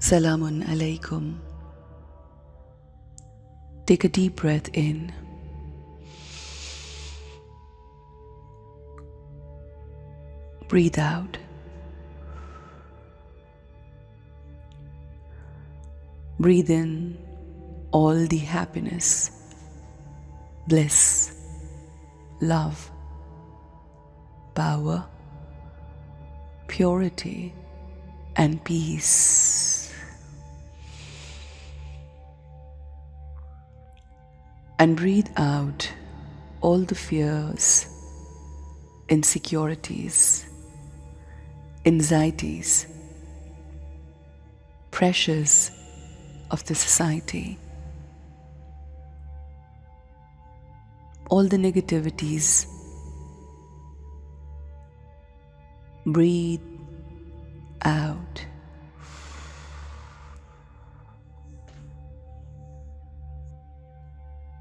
Salamun alaikum. Take a deep breath in. Breathe out. Breathe in all the happiness, bliss, love, power, purity, and peace. And breathe out all the fears, insecurities, anxieties, pressures of the society, all the negativities. Breathe out.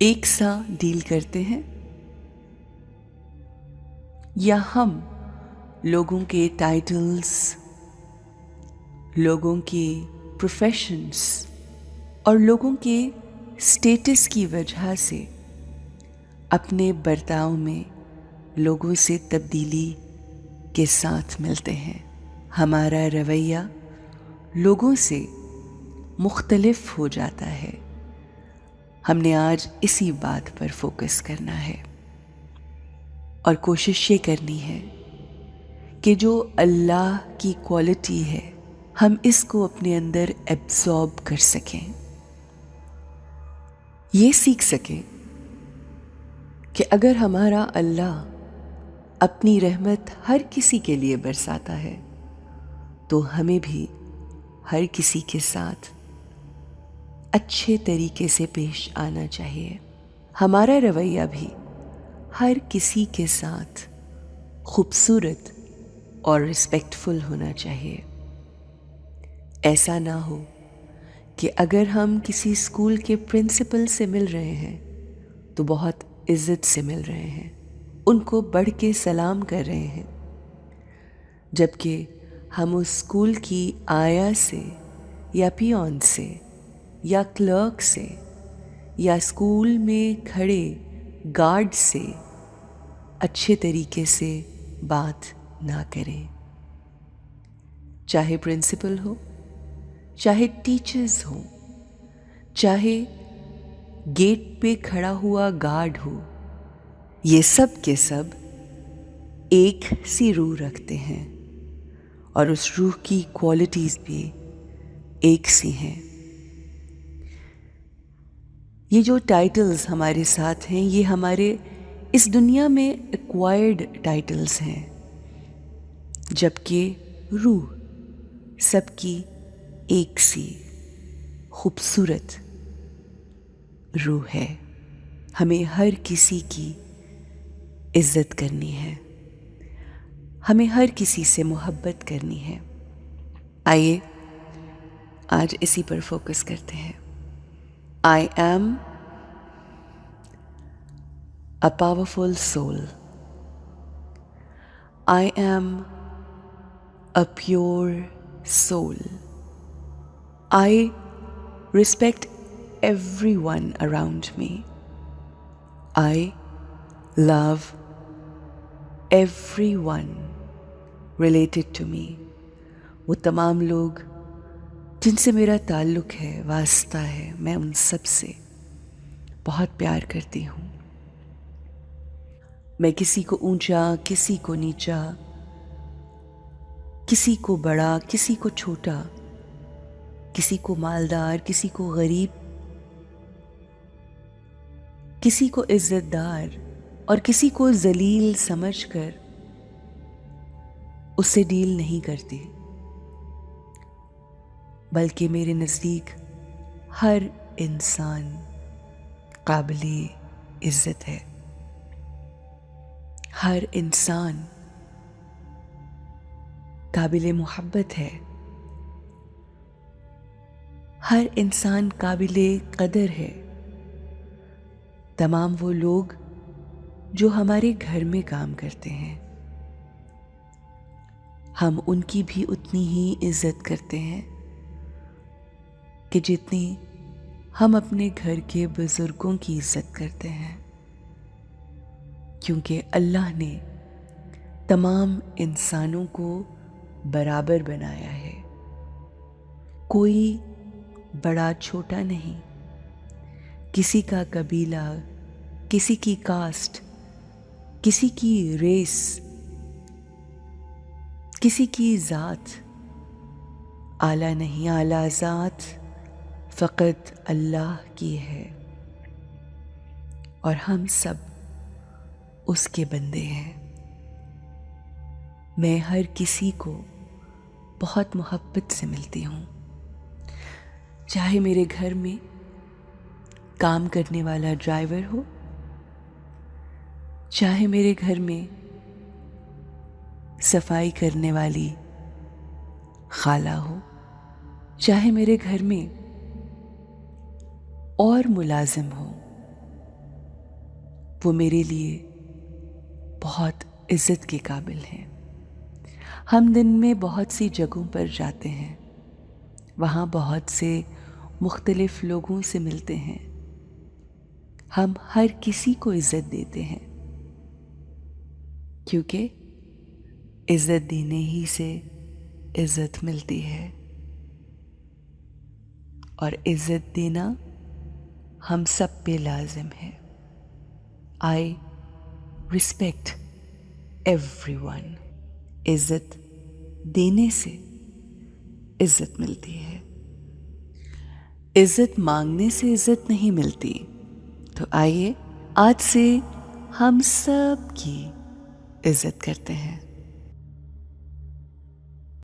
ایک سا deal کرتے ہیں، یا ہم لوگوں کے titles, لوگوں کے پروفیشنز اور لوگوں کے سٹیٹس کی وجہ سے اپنے برتاؤ میں لوگوں سے تبدیلی کے ساتھ ملتے ہیں؟ ہمارا رویہ لوگوں سے مختلف ہو جاتا ہے۔ ہم نے آج اسی بات پر فوکس کرنا ہے اور کوشش یہ کرنی ہے کہ جو اللہ کی کوالٹی ہے ہم اس کو اپنے اندر ایبزارب کر سکیں، یہ سیکھ سکیں کہ اگر ہمارا اللہ اپنی رحمت ہر کسی کے لیے برساتا ہے تو ہمیں بھی ہر کسی کے ساتھ اچھے طریقے سے پیش آنا چاہیے۔ ہمارا رویہ بھی ہر کسی کے ساتھ خوبصورت اور رسپیکٹفل ہونا چاہیے۔ ایسا نہ ہو کہ اگر ہم کسی اسکول کے پرنسپل سے مل رہے ہیں تو بہت عزت سے مل رہے ہیں، ان کو بڑھ کے سلام کر رہے ہیں، جبکہ ہم اس اسکول کی آیا سے یا پیون سے یا کلرک سے یا اسکول میں کھڑے گارڈ سے اچھے طریقے سے بات نہ کریں، چاہے پرنسپل ہو، چاہے ٹیچرز ہوں، چاہے گیٹ پہ کھڑا ہوا گارڈ ہو، یہ سب کے سب ایک سی روح رکھتے ہیں اور اس روح کی کوالٹیز بھی ایک سی ہیں۔ یہ جو ٹائٹلز ہمارے ساتھ ہیں یہ ہمارے اس دنیا میں ایکوائرڈ ٹائٹلز ہیں، جبکہ روح سب کی ایک سی خوبصورت روح ہے۔ ہمیں ہر کسی کی عزت کرنی ہے، ہمیں ہر کسی سے محبت کرنی ہے۔ آئیے آج اسی پر فوکس کرتے ہیں۔ I am a powerful soul. I am a pure soul. I respect everyone around me. I love everyone related to me. وہ تمام لوگ جن سے میرا تعلق ہے، واسطہ ہے، میں ان سب سے بہت پیار کرتی ہوں۔ میں کسی کو اونچا، کسی کو نیچا، کسی کو بڑا، کسی کو چھوٹا، کسی کو مالدار، کسی کو غریب، کسی کو عزت دار اور کسی کو ذلیل سمجھ کر اس سے ڈیل نہیں کرتی، بلکہ میرے نزدیک ہر انسان قابل عزت ہے، ہر انسان قابل محبت ہے، ہر انسان قابل قدر ہے۔ تمام وہ لوگ جو ہمارے گھر میں کام کرتے ہیں ہم ان کی بھی اتنی ہی عزت کرتے ہیں کہ جتنی ہم اپنے گھر کے بزرگوں کی عزت کرتے ہیں، کیونکہ اللہ نے تمام انسانوں کو برابر بنایا ہے، کوئی بڑا چھوٹا نہیں، کسی کا قبیلہ، کسی کی کاسٹ، کسی کی ریس، کسی کی ذات اعلیٰ نہیں، اعلیٰ ذات فقط اللہ کی ہے اور ہم سب اس کے بندے ہیں۔ میں ہر کسی کو بہت محبت سے ملتی ہوں، چاہے میرے گھر میں کام کرنے والا ڈرائیور ہو، چاہے میرے گھر میں صفائی کرنے والی خالہ ہو، چاہے میرے گھر میں اور ملازم ہو، وہ میرے لیے بہت عزت کے قابل ہیں۔ ہم دن میں بہت سی جگہوں پر جاتے ہیں، وہاں بہت سے مختلف لوگوں سے ملتے ہیں، ہم ہر کسی کو عزت دیتے ہیں، کیونکہ عزت دینے ہی سے عزت ملتی ہے، اور عزت دینا ہم سب پہ لازم ہے۔ I respect every one. عزت دینے سے عزت ملتی ہے، عزت مانگنے سے عزت نہیں ملتی۔ تو آئیے آج سے ہم سب کی عزت کرتے ہیں۔